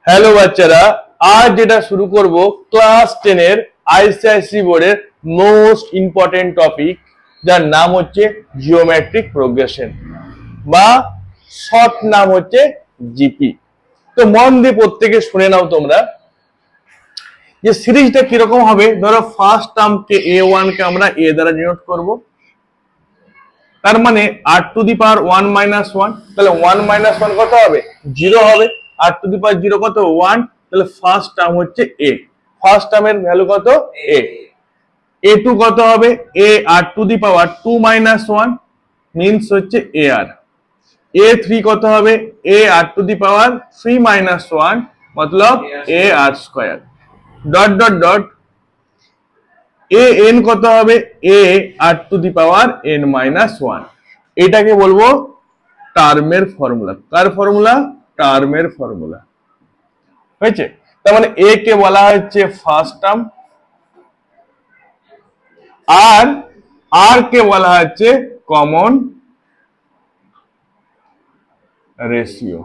Hello বাচ্চারা, আজ যেটা শুরু করব ক্লাস 10 এর আইসিআইসি বোর্ডের মোস্ট ইম্পর্টেন্ট টপিক, যার নাম হচ্ছে জিওমেট্রিক প্রোগ্রেশন বা শর্ট নাম হচ্ছে জিপি। তো মন দিয়ে প্রত্যেকে শুনে নাও তোমরা যে সিরিজটা কিরকম হবে। ধরো ফার্স্ট টার্মকে a1 কে আমরা a দ্বারা ডিনোট করব, তার মানে r to the power 1 minus 1, তাহলে 1 মাইনাস 1 কত হবে? 0 হবে। r টু দি পাওয়ার 0 কত? 1, তাহলে ফার্স্ট টার্ম হচ্ছে a। ফার্স্ট টার্মের ভ্যালু কত? a। a2 কত হবে? a r to the power 2 minus 1 means হচ্ছে ar। a3 কত হবে? a r to the power 3 minus 1 Matlab a r square dot dot dot an কত হবে? a r to the power n minus 1। এটাকে বলবো টার্মের ফর্মুলা। কার formula? টার্মের formula. হয়েছে? তার মানে a কে বলা হচ্ছে ফার্স্ট টার্ম, আর r কে বলা হচ্ছে কমন রেশিও।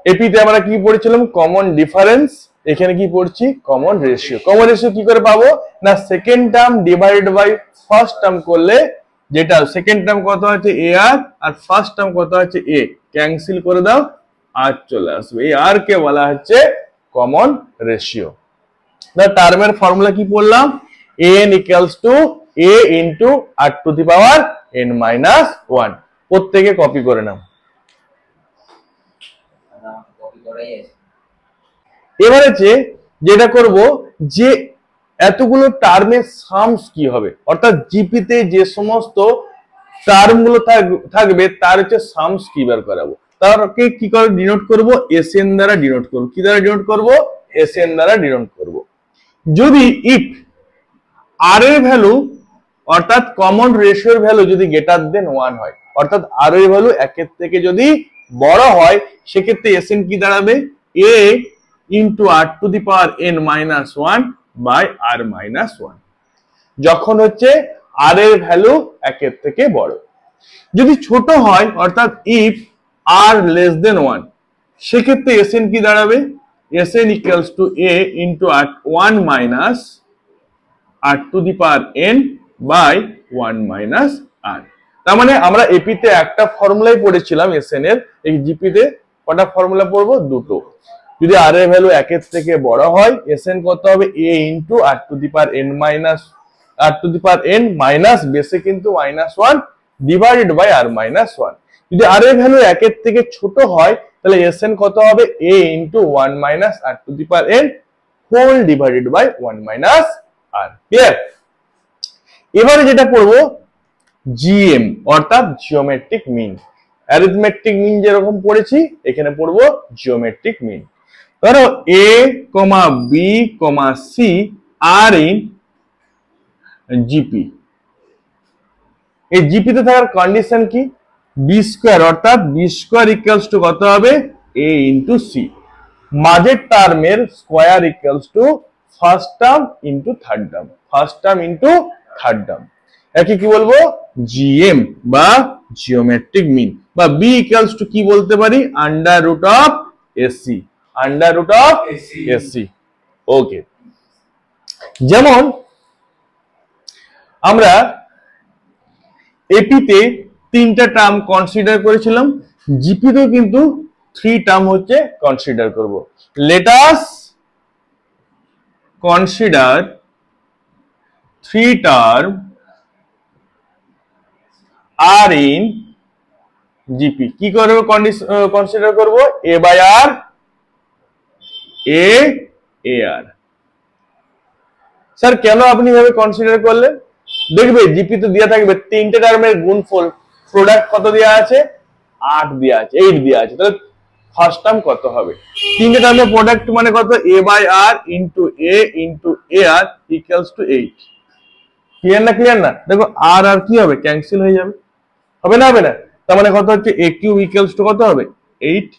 এপিতে আমরা কি পড়েছিলাম? Common difference. এখানে কি পড়ছি? Common ratio. কমন রেশিও কি করে পাবো? না second term divided by first term করলে, যেটা সেকেন্ড টার্ম কত আছে ar আর ফার্স্ট টার্ম কত আছে a, ক্যান্সেল করে দাও আর চলে আসবে। এই r কে বলা হচ্ছে কমন রেশিও। না টার্মের ফর্মুলা কি পড়লাম? an equals to a into r to the power n minus 1। প্রত্যেকে কপি করে নাও। এবারে যেটা করব যে এতগুলো টার্মের সামস কি হবে, অর্থাৎ জিপিতে যে সমস্ত টার্মগুলো থাকবে তার হচ্ছে সামস কি বের করাবো। তারকে কি করে ডিনোট করব? এসএন দ্বারা ডিনোট করব। কি দ্বারা ডিনোট করব? এসএন দ্বারা ডিনোট করব। যদি ইফ আর এর ভ্যালু অর্থাৎ কমন রেশিওর ভ্যালু যদি গ্রেটার দেন 1 হয়, অর্থাৎ আর এর ভ্যালু 1 এর থেকে যদি বড় হয়, সেক্ষেত্রে এসএন কি দাঁড়াবে? a into r to the power n minus 1 by r minus 1। যখন হচ্ছে r এর ভ্যালু 1 এর থেকে বড়। যদি ছোট হয় অর্থাৎ ইফ r লেস দেন 1, সেক্ষেত্রে এসএন কি দাঁড়াবে? SN equals to a into r 1 minus r to the power n by 1 minus r। তার মানে আমরা এপিতে একটা ফর্মুলাই পড়েছিলাম এসএন এর, এই জিপিতে কটা ফর্মুলা পড়বো? দুটো। যদি r এর ভ্যালু 1 এর থেকে বড় হয়, এসএন কত হবে? a into r to the power n minus r to the power n minus বেসে কিন্তু minus 1 divided by r minus 1। যদি r এর ভ্যালু 1 এর থেকে ছোট হয়, তাহলে এসএন কত হবে? a into 1 minus r to the power n whole divided by 1 minus r। Clear? এবারে যেটা পড়বো জিএম অর্থাৎ জিওমেট্রিক মিন। অ্যারিথমেটিক মিন যেরকম পড়েছি, এখানে পড়বো জিওমেট্রিক মিন। ধরো a, b, c are in GP. এই জিপিতে থাকার কন্ডিশন কি? বি স্কয়ার, অর্থাৎ বি স্কয়ার ইকুয়ালস টু কত হবে? a into C. মাঝের টার্মের square equals to first term into third term. First term into third term. একে কি বলবো? জিএম বা জিওমেট্রিক মিন। বা বি ইকুয়ালস টু কি বলতে পারি? Under root of AC. Under root of AC. Okay, যেমন আমরা এপিতে 3টা টার্ম কনসিডার করেছিলাম, জিপিতেও কিন্তু 3 টার্ম হচ্ছে কনসিডার করব। Let us consider 3 term are in GP. কি করব? কনসিডার করব a by r, a ar। Sir কেন আপনি এভাবে কনসিডার করলেন? দেখবে জিপি তো দেয়া থাকবে 3টে টার্মের গুণফল, প্রোডাক্ট কত দেয়া আছে? 8 দেয়া আছে, 8 দেয়া আছে। তাহলে ফার্স্ট টার্ম কত হবে? 3টে টার্মের প্রোডাক্ট মানে কত? a by r into a into ar equals to 8। Clear না? ক্লিয়ার না? দেখো আর আর কি হবে? ক্যান্সেল হয়ে যাবে। হবে না? হবে না? তার মানে কত হচ্ছে? a কিউব ইকুয়ালস টু কত হবে? 8।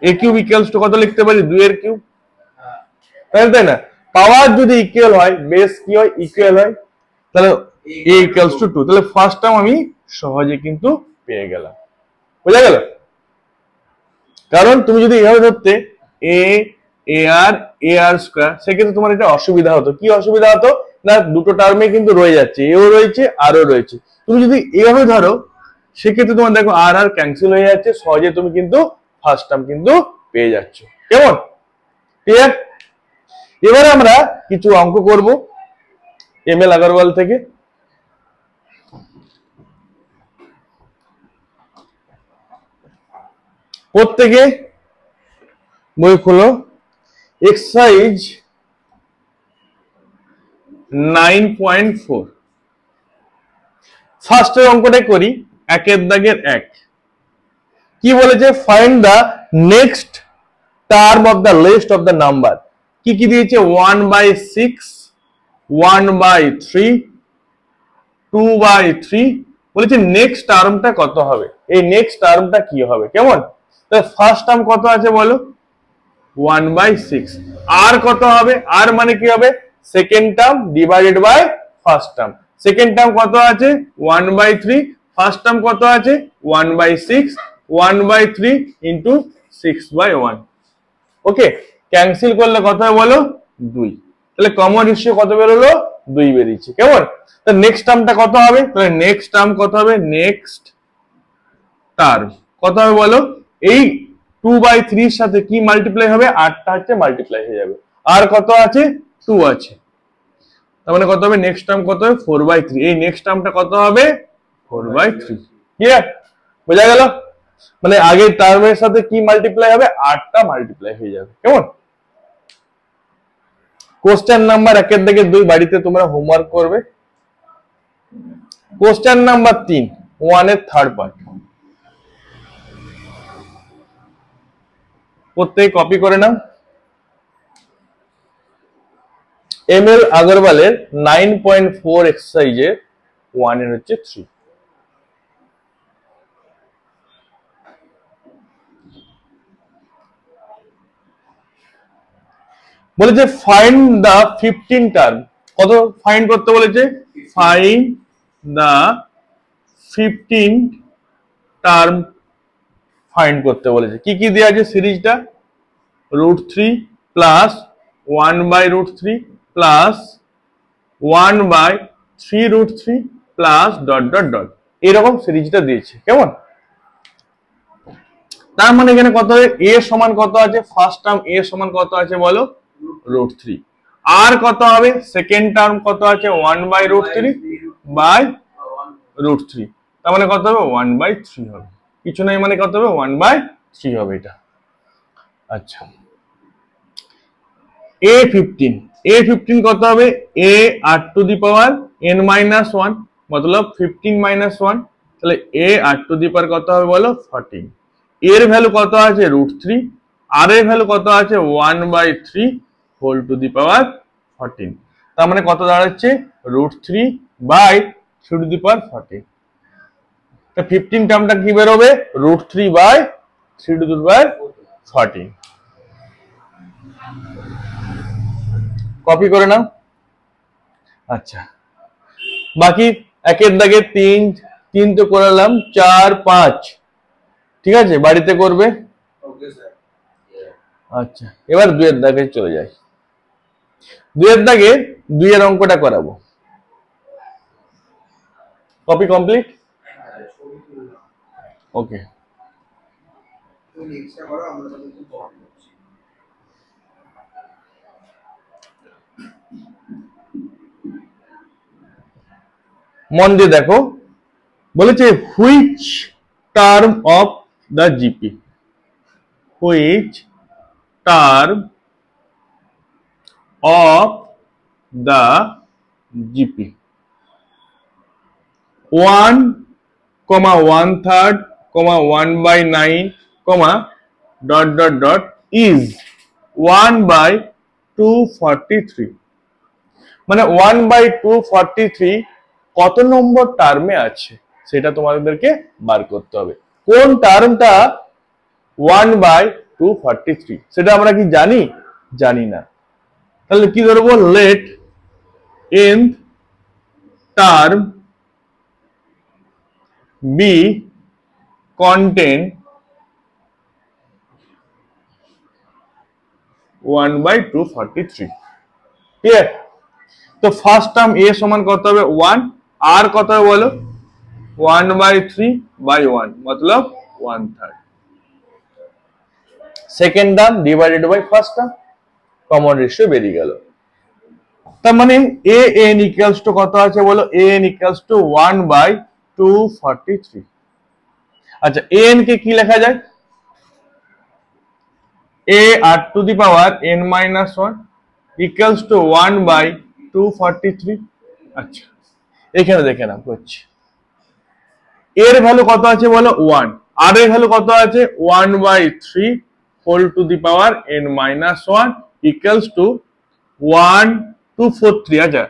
a কিউব ইকুয়ালস টু কত লিখতে পারি? 2 এর কিউব। তাই না? পাওয়ার যদি ইকুয়াল হয়, বেস কি হয়? ইকুয়াল হয়। তাহলে a ইকুয়ালস টু 2। তাহলে ফার্স্ট টার্ম আমি সহজে কিন্তু পেয়ে গেলাম। বুঝা গেল? কারণ তুমি যদি এভাবে ধরতে এ এ আর স্কোয়ার, সেক্ষেত্রে তোমার এটা অসুবিধা হতো। কি অসুবিধা হতো না, দুটো টার্মে কিন্তু রয়ে যাচ্ছে, এও রয়েছে আরও রয়েছে। তুমি যদি এভাবে ধরো সেক্ষেত্রে তোমার দেখো আর আর ক্যান্সেল হয়ে যাচ্ছে, সহজে তুমি কিন্তু ফার্স্ট টার্ম কিন্তু পেয়ে যাচ্ছ। কেমন? ক্লিয়ার? এবারে আমরা কিছু অঙ্ক করব এম এল আগরওয়াল থেকে। প্রত্যেকে বই খোলো, এক্সারসাইজ 9.4। ফার্স্টের অঙ্কটাই করি, একের দাগের এক। কি বলেছে? Find the next term of the list of the number. কি কি দিয়েছে? 1/6, 1/3, 2/3। বলেছে নেক্সট টার্মটা কত হবে, এই নেক্সট টার্মটা কি হবে। কেমন? তাহলে ফার্স্ট টার্ম কত আছে বলো? 1/6। আর কত হবে? আর মানে কি হবে? Second term divided by first term. Second term কত আছে? 1/3। ফার্স্ট টার্ম কত আছে? 1/6। 1/3 ইন্টু 6/1। ওকে, ক্যান্সেল করলে কত হবে বলো? 2। তাহলে কমন রেশিও কত বেরোলো? 2 বেরিয়েছে। কেমন? তো নেক্সট টার্মটা কত হবে? তাহলে নেক্সট টার্ম কত হবে? নেক্সট টার্ম কত হবে বলো? এই 2/3 এর সাথে কি মাল্টিপ্লাই হবে? 8টা হচ্ছে মাল্টিপ্লাই হয়ে যাবে। আর কত আছে? 2 আছে। তার মানে কত হবে? নেক্সট টার্ম কত হবে? 4/3। এই নেক্সট টার্মটা কত হবে? 4/3। ক্লিয়ার? বোঝা গেল? মানে আগের টার্মের সাথে কি মাল্টিপ্লাই হবে? 8টা মাল্টিপ্লাই হয়ে যাবে। কেমন? কোশ্চেন নাম্বার 1 থেকে 2 বাড়িতে তোমরা হোমওয়ার্ক করবে। কোশ্চেন নাম্বার 3, 1 এর থার্ড পার্ট। প্রত্যেকে কপি করে নাও। এম এল আগরওয়ালের 9.4 এক্সারসাইজের 1 এর হচ্ছে 3। বলেছে ফাইন্ড দা 15 টার্ম। কত ফাইন্ড করতে বলেছে? ফাইন্ড দা 15 টার্ম ফাইন্ড করতে বলেছে। কি কি দেওয়া আছে সিরিজটা? √3 plus 1/√3 plus 1/3√3 plus dot dot dot, এরকম সিরিজটা দিয়েছে। কেমন? তার মানে এখানে কত হবে? এ সমান কত আছে? ফার্স্ট টার্ম এ সমান কত আছে বলো? √3। আর কত হবে? সেকেন্ড টার্ম কত আছে? 1/√3 বাই √3। তার মানে কত হবে? 1/3 হবে। কিছু নাই মানে কত হবে? 1/3 হবে এটা। আচ্ছা, A15 কত হবে? a r to the power n-1 মতলব 15 - 1। তাহলে a r to the power কত হবে বলো? 14। এর ভ্যালু কত আছে? √3। আর এর ভ্যালু কত আছে? 1/3 হোল টু দি পাওয়ার 14। তার মানে কত দাঁড়াচ্ছে? √3/3 টু দি পাওয়ার 14। তা 15 টার্মটা কি বেরোবে? √3/3 টু দি পাওয়ার 14। কপি করে নাও। আচ্ছা, বাকি একের দাগে 3 তো করালাম, 4, 5 ঠিক আছে, বাড়িতে করবে। আচ্ছা, এবার 2 এর দাগে চলে যাই। 2 এর দাগে 2 এর অঙ্কটা করাবো। Copy complete? ওকে, মন দিয়ে দেখো। বলেছে which term of the GP, which term of the GP 1, 1/3, 1/9, dot dot dot is 1/243। মানে 1/243 কত নম্বর টার্মে আছে সেটা তোমাদেরকে বার করতে হবে। কোন টার্মটা 1/243 সেটা আমরা কি জানি? জানি না। তাহলে কি ধরবো? Let nth term be contain 1/243 clear. তো ফার্স্ট টার্ম a সমান কত হবে 1, আর কত হবে বলো 1/3/1 मतलब 1/3। Second term divided by first term, common ratio বেরিয়ে গেল। তার মানে an ইকুয়ালস টু কত আছে বলো, an ইকুয়ালস টু 1/243। আচ্ছা an কে কি লেখা যায়, a r to the power n minus 1 equals two 1/243। আচ্ছা এখানে দেখে নাও করছি, এর ভ্যালু কত আছে বলো 1, আর এর ভ্যালু কত আছে 1/3 whole to the power n minus 1 equals to 1243। আচ্ছা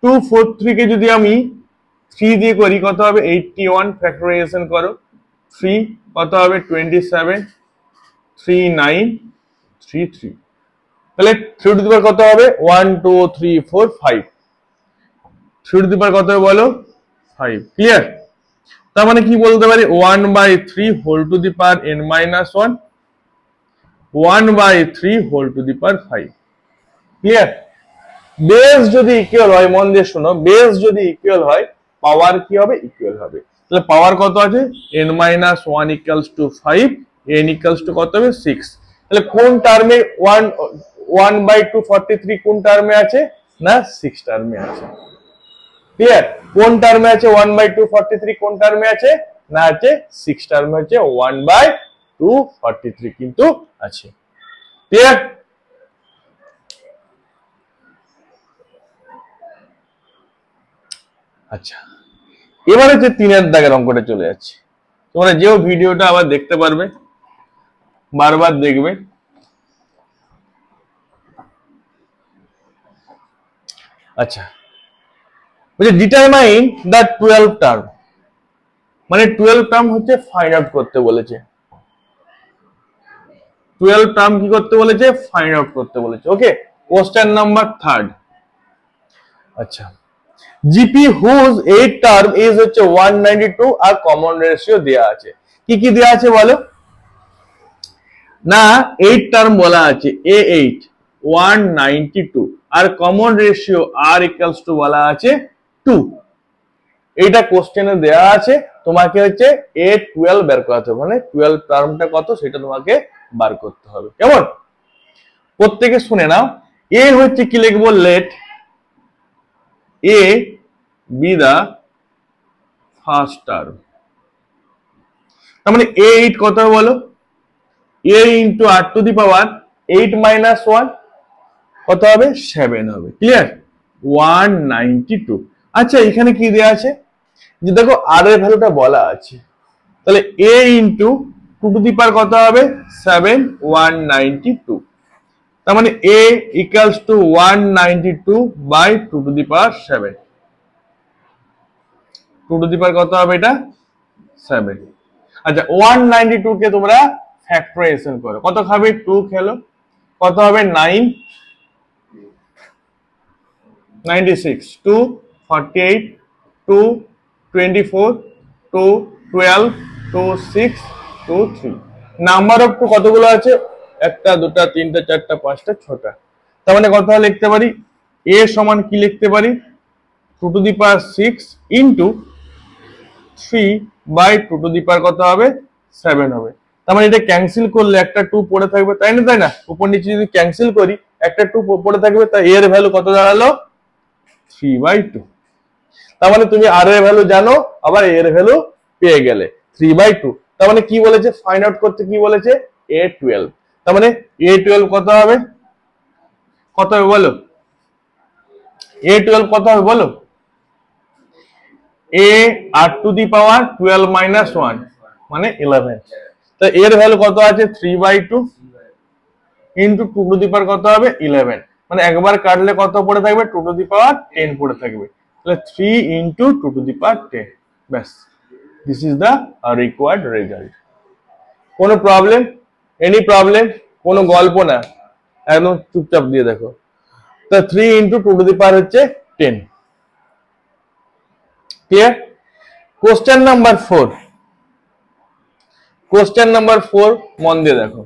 243 কে যদি আমি 3 দিয়ে করি কত হবে 81, ফ্যাক্টরাইজেশন করো 3 কত হবে 27, 3933। তাহলে 3 টু দি পাওয়ার কত হবে 1 2 3 4 5, 3 টু দি পাওয়ার কত হবে বলো 5। ক্লিয়ার। তার মানে কি বলতে পারি 1/3 whole to the power n minus 1, 1/3 whole to the power 5। Clear. Base যদি ইকুয়াল হয়, মন দিয়ে শোনো, বেস যদি ইকুয়াল হয় পাওয়ার কি হবে ইকুয়াল হবে। তাহলে পাওয়ার কত আছে n minus 1 equals two 5, n equals to কত হবে 6। তাহলে কোন টার্মে 1/243 কোন টার্মে আছে না 6 টার্মে আছে। ক্লিয়ার। কোন টার্মে আছে 1/243, কোন টার্মে আছে না আছে 6 টার্মে আছে 1/243 কিন্তু আছে। ক্লিয়ার। আচ্ছা এবার হচ্ছে 3-এর দাগের অঙ্কটা চলে যাচ্ছে, তোমরা যেও ভিডিওটা আবার দেখতে পারবে, বারবার দেখবে। আচ্ছা বলছে ডিটারমাইন দ্য 12 টার্ম, মানে 12 টার্ম হচ্ছে ফাইন্ড আউট করতে বলেছে। 12 টার্ম কি করতে বলেছে ফাইন্ড আউট করতে বলেছে। Okay question number 3। আচ্ছা জিপি হুজ 8 টার্ম ইজ হচ্ছে 192 আর কমন রেশিও দেয়া আছে। কি কি দেয়া আছে বলো না 8 টার্ম বলা আছে a8 192 আর common ratio r equals to বলা আছে 2। এইটা কোশ্চেনে দেয়া আছে, তোমাকে হচ্ছে a12 বের করতে হবে, মানে 12 টার্মটা কত সেটা তোমাকে বার করতে হবে। কেমন প্রত্যেকে শুনে নাও। এ হচ্ছে কি লিখবো late a be the first term, তার মানে a8 কত হবে বলো a into r to the power 8 minus 1 কত হবে 7 হবে। ক্লিয়ার 192। আচ্ছা এখানে কি দেয়া আছে যে দেখো r এর ভ্যালুটা বলা আছে, তাহলে a into 2 to the power কত হবে 7 192, তার মানে a equals to 192 by 2 to the power 7, 2 to the power কত হবে এটা 7। আচ্ছা 192 কে তোমরা ফ্যাক্টরাইজেশন করো, কত খাবে 2 খেলো কত হবে 9 96 2 48 2 24 2 12 2 6 2 3। নাম্বার অফ 2 কতগুলো আছে 1 2 3 4 5 6টা। তার মানে কত লিখতে পারি a সমান কি লিখতে পারি 2 to the power 6 into 3 by 2 to the power কত হবে 7 হবে। তার মানে এটা ক্যান্সেল করলে একটা 2 পড়ে থাকবে, তাই না উপর নিচে যদি ক্যান্সেল করি একটা 2 পড়ে থাকবে, তাই এর ভ্যালু কত দাঁড়ালো 3/2। তার মানে তুমি আর এর ভ্যালু জানো, আবার এর ভ্যালু পেয়ে গেলে 3/2। তার মানে কি বলেছে ফাইন্ড আউট করতে, কি বলেছে a12। তার মানে a12 কত হবে বলো a12 কত হবে বলো a r to the power 12 minus 1 মানে 11। তো এর ভ্যালু কত আছে 3/2 ইনটু 2 টু দি পাওয়ার কত হবে 11, মানে একবার কাটলে কত পড়ে থাকবে 2 টু দি পাওয়ার 10 পড়ে থাকবে। তাহলে 3 ইনটু 2 টু দি পাওয়ার 10, ব্যাস this is the required result. কোনো প্রবলেম, এনি প্রবলেম, কোনো গল্প না, একদম চুপচাপ দিয়ে দেখো। তো 3 ইনটু 2 টু দি পাওয়ার হচ্ছে 10। Clear. Question number 4, question number 4 মন দিয়ে দেখো।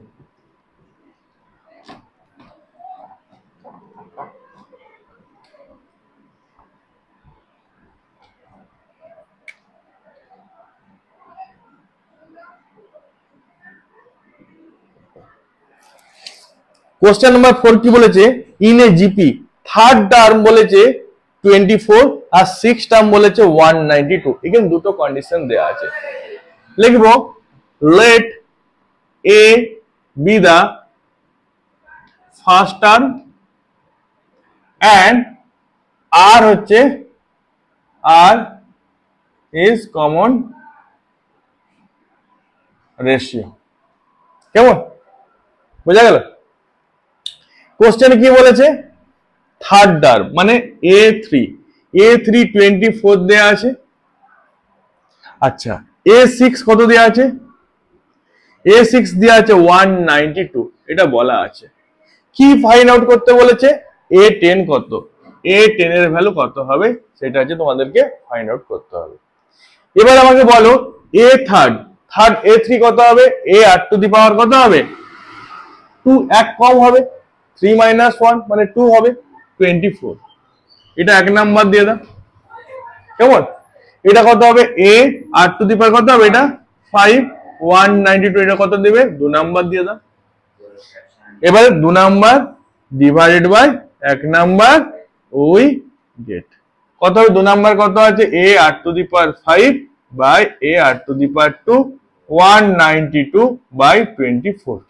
কোশ্চেন নাম্বার 4 কি বলেছে, in a GP third term বলেছে 24 আর 6 টার্ম বলেছে 192। এখানে দুটো কন্ডিশন দেয়া আছে। লিখব let a be the first term and r হচ্ছে r is common ratio। কেমন বোঝা গেল? কোশ্চেন কি বলেছে, থার্ড টার্ম মানে a3 24 দেয়া আছে। আচ্ছা a6 কত দেয়া আছে, a6 দেয়া আছে 192, এটা বলা আছে। কি ফাইন্ড আউট করতে বলেছে, a10 কত, a10 এর ভ্যালু কত হবে সেটা হচ্ছে তোমাদেরকে ফাইন্ড আউট করতে হবে। এবার আমাকে বলো a থার্ড a3 কত হবে, a r to the power কত হবে 2, এক কম হবে 3 - 1 মানে 2 হবে 24। এটা এক নাম্বার দিয়ে দাও। কেমন, এটা কত হবে a r to the power কত হবে, এটা 5 192, এটা কত দিবে 2 নাম্বার দিয়ে দাও। এবারে 2 number divided by 1 number we get কত হবে, 2 নাম্বার কত আছে a r to the power 5 by a r to the power 2 192 by 24।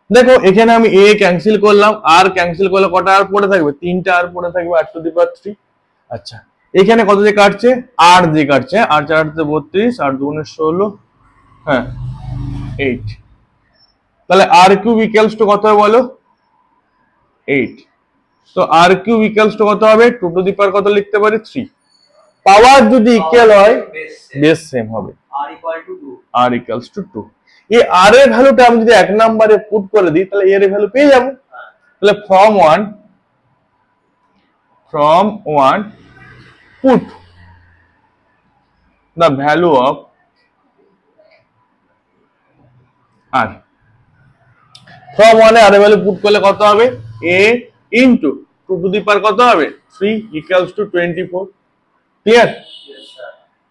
দেখো এখানে আমি a ক্যান্সেল করলাম, r ক্যান্সেল করলে কটা আর পড়ে থাকবে, 3টা আর পড়ে থাকবে r টু দি পাওয়ার 3। আচ্ছা এখানে কত দিয়ে কাটছে, r দিয়ে কাটছে, r 4 তে 32 আর 2 × 16, হ্যাঁ 8। তাহলে r কিউব ইকুয়ালস টু কত হবে বলো 8। তো r কিউব ইকুয়ালস টু কত হবে 2 টু দি পাওয়ার কত লিখতে পারি 3। পাওয়ার যদি ইকুয়াল হয় বেস সেম হবে, r ইকুয়ালস টু 2। এই r এর ভ্যালুটা আমি যদি 1 নম্বরে পুট করে দিই তাহলে এর ভ্যালু পেয়ে যাব। তাহলে from 1 put the value of r, from 1 A r এর ভ্যালু পুট করলে কত হবে, a into 2 to the power কত হবে 3 ইকুয়ালস টু 24। ক্লিয়ার?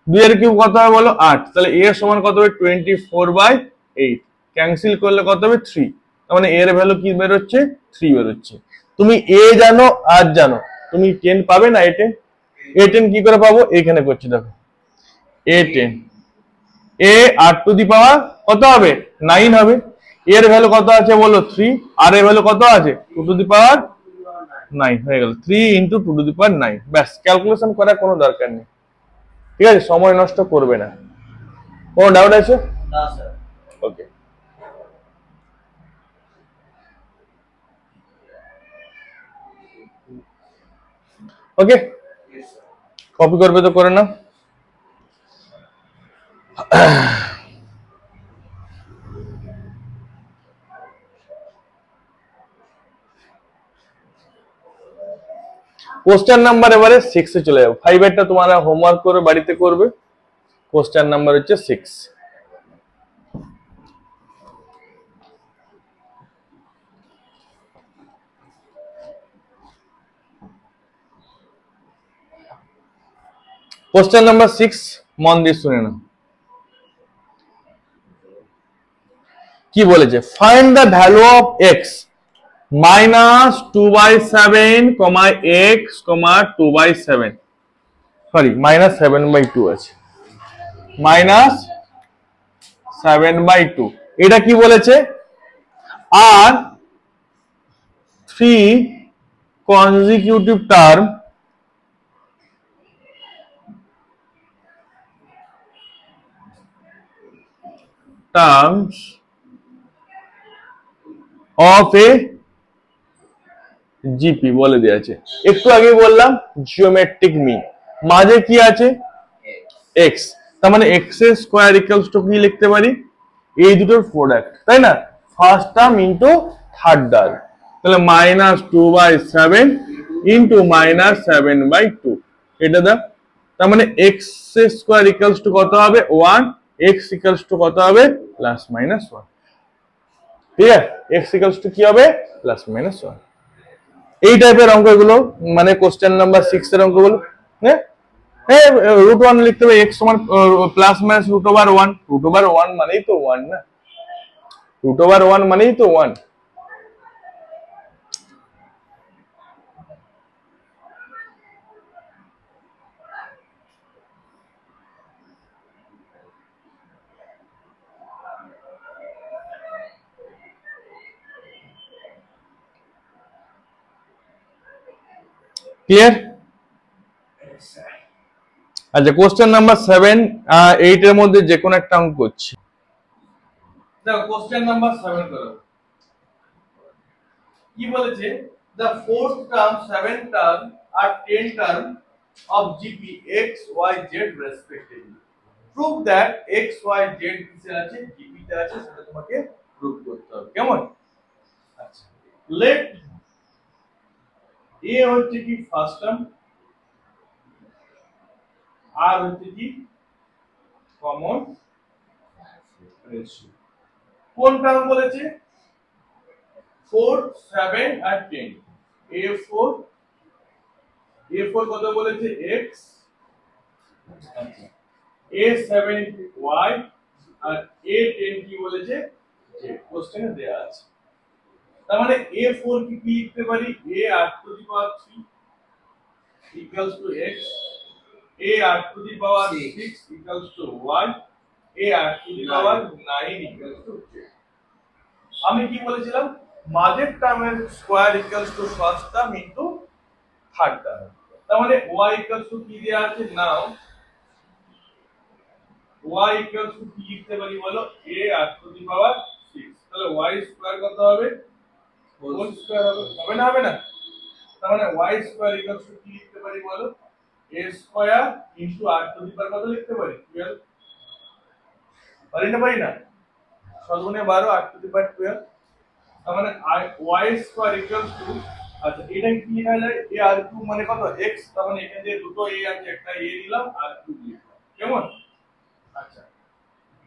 2 এর কিউব কত হবে বলো 8, তাহলে a এর সমান কত হবে 24/8, ক্যান্সেল করলে কত হবে 3, তার মানে a এর ভ্যালু কি বের হচ্ছে 3 বের হচ্ছে। তুমি a জানো r জানো, তুমি 10 পাবে না, a10 কি করে পাবো, এখানে করছি দেখো a10 a r to the power কত হবে 9 হবে, এর ভ্যালু কত আছে বলো 3, আর এর ভ্যালু কত আছে 2 টু দি পাওয়ার 9 হয়ে গেল, 3 × 2 টু দি পাওয়ার 9। ব্যাস, ক্যালকুলেশন করার কোনো দরকার নেই। ঠিক আছে, সময় নষ্ট করবে না। কোনো ডাউট আছে? না স্যার। ওকে, ওকে কপি করবে তো করে নাও। কোশ্চেন নাম্বার এবারে 6 এ চলে যাবো। 5 এরটা তোমরা হোমওয়ার্ক করে বাড়িতে করবে। কোশ্চেন নাম্বার হচ্ছে 6। কোশ্চেন নাম্বার 6 মন দিয়ে শুনে নাও। কি বলেছে, find the value of x -2/7, x, 2/7, sorry -7/2 আছে, -7/2। এটা কি বলেছে, আর 3 consecutive terms of a GP বলে দিয়েছে। একটু আগে বললাম জিওমেট্রিক মিন, মাঝে কি আছে x, তার মানে x এর স্কয়ার ইকুয়ালস টু কি লিখতে পারি, এই দুটোর প্রোডাক্ট, তাই না, first term into third term. তাহলে -2/7 ইনটু -7/2, এটা দাও। তার মানে x এর স্কয়ার ইকুয়ালস টু কত হবে 1, x ইকুয়ালস টু কত হবে +-1। ঠিক আছে, x ইকুয়ালস টু কি হবে +-1। এই টাইপের অঙ্কগুলো মানে কোশ্চেন নাম্বার 6 এর অঙ্কগুলো, হ্যাঁ √1 লিখতে হবে, x সমান +-√1, √1 মানেই তো 1 না, √1 মানেই তো 1। ক্লিয়ার? আচ্ছা, কোশ্চেন নাম্বার 7 8 এর মধ্যে যে কোনো একটা অঙ্ক করছি। দেখো কোশ্চেন নাম্বার 7 করো। কি বলেছে? the fourth term 7 term R 10 term of GP x y z respectively prove that x y z কিসে আছে, GP তে আছে, সেটা তোমাকে প্রুভ করতে হবে। কেমন? আচ্ছা, let a হচ্ছে কি ফার্স্ট টার্ম, আর হচ্ছে কি কমন রেশিও। কোন টার্ম বলেছে? 4 7 আর 10। a4 কত বলেছে? x, a7 y আর a10 কি বলেছে? z। কোশ্চেনে দেয়া আছে। তার মানে a4 কি লিখতে পারি? a r to the power 3 equals to x, a r to the power 6 equals to y, a r to the power 9 equals to z। আমি কি বলেছিলাম? মাঝের টার্মের square equals to first term into third term. তার মানে y equals to কি দেয়া আছে? নাও y ইকুয়ালস টু কি লিখতে পারি বলো? a r to the power 6। তাহলে y স্কয়ার কত হবে? হোল স্কয়ার হবে না? হবে না? তার মানে y স্কয়ার ইকুয়ালস টু কি লিখতে পারি বলো? a square into r to the power কত লিখতে পারি? 12। পারি না? পারি না? 7 12 r টু দি পাওয়ার 12। তার মানে y স্কয়ার ইকুয়ালস টু, আচ্ছা এটা কি লেখা যায়? a r কিউব মানে কত? x। তার মানে এখানে যে দুটো a আছে, একটা a নিলাম আর কিউব লিখলাম। কেমন? আচ্ছা,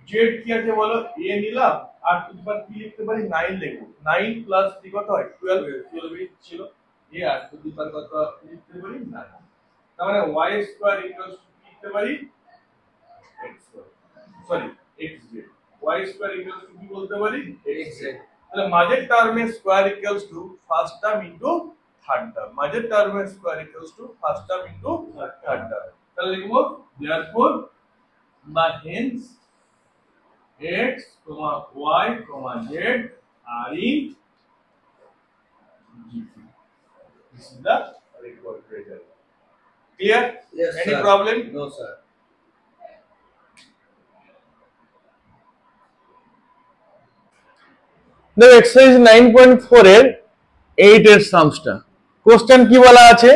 z কি আছে বলো? a নিলাম আর টু দি পাওয়ার কি লিখতে পারি? 9 লিখব। 9 প্লাস 3 কত হয়? 12 ছিল। a R two the power কত লিখতে পারি? 9। তার মানে y স্কয়ার ইকুয়ালস টু কি লিখতে পারি? x square, sorry xz। y square equals two কি বলতে পারি? xz। তাহলে মাঝের টার্মের square equals to first term into third term. মাঝের টার্মের square equals to first term into third term. তাহলে লিখব therefore বা hence x, y, z are in GP. This is the required result. Clear? Yes, Any sir. problem? No, sir. The exercise 9.4 এর 8 এর সামসটা। Question কি বলা আছে?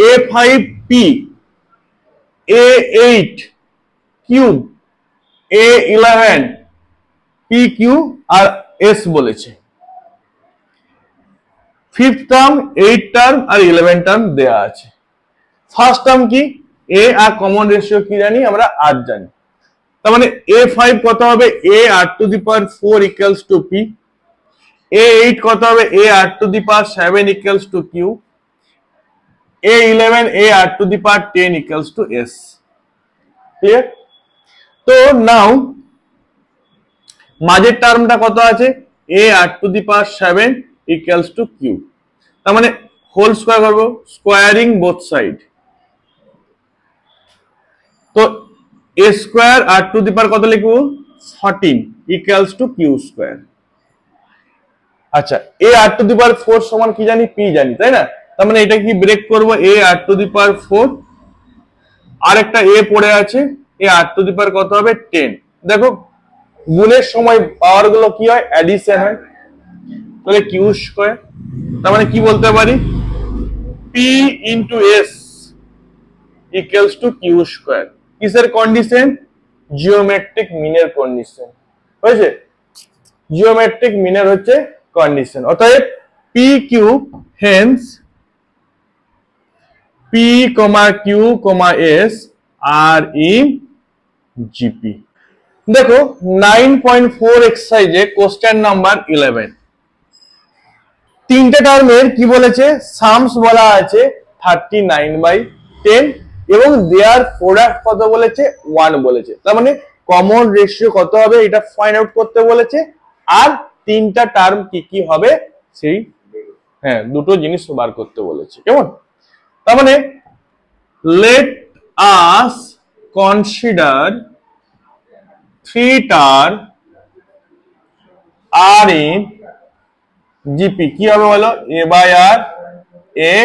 a5p a8 cube a11 pq আর s বলেছে। Fifth term, 8 term আর 11 term দেয়া আছে। First term কি? a R common ratio কি জানি আমরা? r জানি। তার মানে a5 কত হবে? a r to the power 4 equals to p। a8 কত হবে? a r to the power 7 equals to q। a11 a r to the power 10 equals to s। Clear? তো নাও মাঝের টার্মটা কত আছে? a r to the power 7 equals to q। তার মানে whole square করব, স্কয়ারিং বোথ সাইড। তো a square r to the power কত লিখব? 14 ইকুয়ালস টু q স্কয়ার। আচ্ছা, a r to the power 4 সমান কি জানি? p জানি, তাই না? তার মানে এটা কি ব্রেক করব? a r to the power 4 আর একটা a পড়ে আছে, a r to the power কত হবে? 10। দেখো গুণের সময় পাওয়ার গুলো কি হয়? অ্যাডিশন হয়। তাহলে q স্কয়ার। তার মানে কি বলতে পারি? p into s equals to q square. কিসের কন্ডিশন? জিওমেট্রিক মিনের কন্ডিশন। হয়েছে? জিওমেট্রিক মিনের হচ্ছে কন্ডিশন। অতএব p cube, hence p, q, s আর ইন জিপি। দেখো 9.4 এক্সারসাইজে কোশ্চেন নাম্বার 11। তিনটে টার্মের কি বলেছে? সামস বলা আছে 39/10 এবং দেয়ার প্রোডাক্ট কত বলেছে? 1 বলেছে। তার মানে কমন রেশিও কত হবে এটা ফাইন্ড আউট করতে বলেছে। আর তিনটা টার্ম কি কি হবে সেই দুটো জিনিস বার করতে বলেছে। কেমন? তার মানে let us consider 3 term are in GP। কি হবে বলো? a/r, এ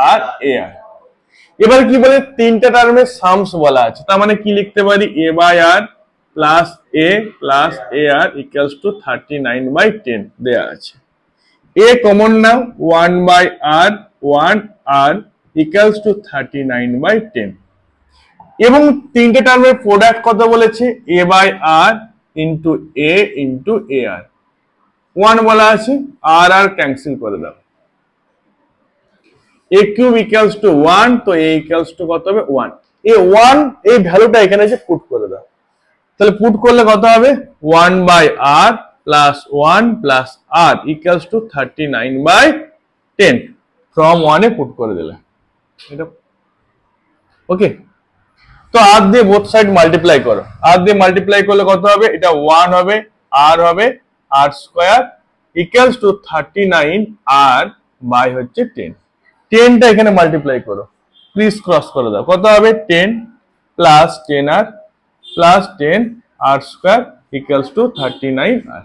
আর এ আর। এবার কি বলে তিনটা টার্মের সামস বলা আছে, তার মানে কি লিখতে পারি a by r plus a r equals to 39/10 দেয়া আছে। এ কমন নাও 1/r ইকুয়ালস টু 39/10 এবং তিনটে টার্মের প্রোডাক্ট কত বলেছে এ বাই আর ইন্টু এ আর। 1 বলা আছে, আর আর ক্যান্সেল করে দাও, a কিউব ইকুয়ালস টু 1, তো a ইকুয়ালস টু কত হবে 1। এই 1 এই ভ্যালুটা এখানে যে পুট করে দাও, তাহলে পুট করলে কত হবে 1/r plus 1 plus r equals to 39/10 from 1 এ পুট করে দিলে এটা ওকে। তো r দিয়ে বোথ সাইড মাল্টিপ্লাই করো, r দিয়ে মাল্টিপ্লাই করলে কত হবে এটা 1 হবে, r হবে r square equals to 39 r by হচ্ছে 10। 10টা এখানে মাল্টিপ্লাই করো, প্লিজ ক্রস করে দাও, কত হবে 10 plus 10r plus 10 r square equals two 39r।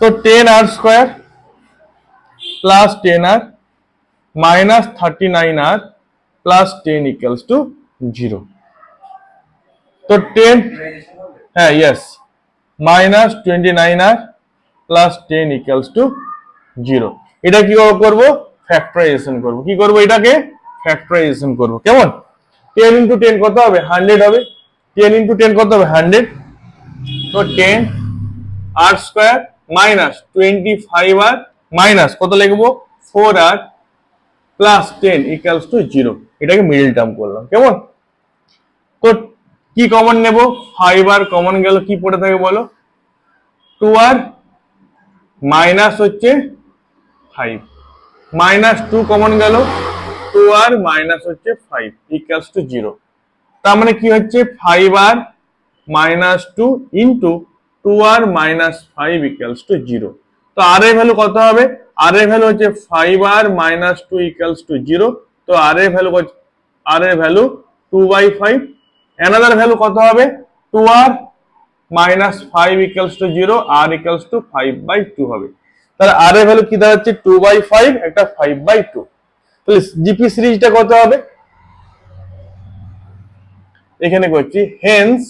তো 10r square plus 10r minus 39r plus 10 equals two 0। তো 10 হ্যাঁ yes minus 29r plus 10 equals two 0। এটা কি করব ফ্যাক্টরাইজেশন করব, কি করব এটাকে ফ্যাক্টরাইজেশন করব। কেমন 10 ইনটু 10 কত হবে 100 হবে, 10 ইনটু 10 কত হবে 100। তো 10 r square minus 25r minus কত লিখবো 4r প্লাস 10 ইকুয়ালস টু 0। এটাকে মিডল টার্ম করলাম। কেমন, তো কি কমন নেব 5r কমন গেল, কি পড়ে থাকে বলো 2r মাইনাস হচ্ছে 5 মাইনাস 2 কমন গেল 2r মাইনাস হচ্ছে 5 ইকুয়ালস টু 0। তার মানে কি হচ্ছে 5r minus 2 into 2r minus 5 equals to 0। তো r এর ভ্যালু কত হবে, r এর ভ্যালু হচ্ছে 5r মাইনাস 2 ইকুয়ালস টু 0। তো r এর ভ্যালু 2/5। অ্যানাদার ভ্যালু কত হবে 2r minus 5 equals to 0, r equals two 5/2 হবে। তাহলে r এর ভ্যালু কি দাঁড়াচ্ছে 2/5 একটা 5/2। তাহলে জিপি সিরিজটা কত হবে এখানে করছি, হেন্স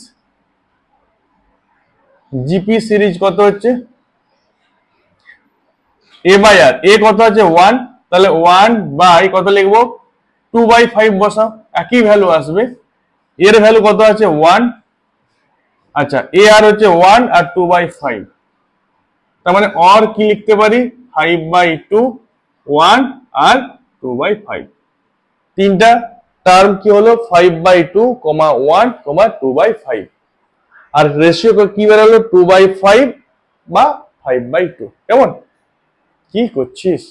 জিপি সিরিজ কত হচ্ছে a বাই আর, a কত আছে 1, তাহলে 1 বাই কত লিখবো 2/5 বসাও, একই ভ্যালু আসবে। এর ভ্যালু কত আছে 1, আচ্ছা a আর হচ্ছে 1 আর 2/5, তার মানে অর কি লিখতে পারি 5/2 1 আর 2/5। তিনটা টার্ম কি হলো 5/2, 1, 2/5 আর রেশিও কি বেরোলো 2/5 বা 5/2। কেমন, কি করছিস?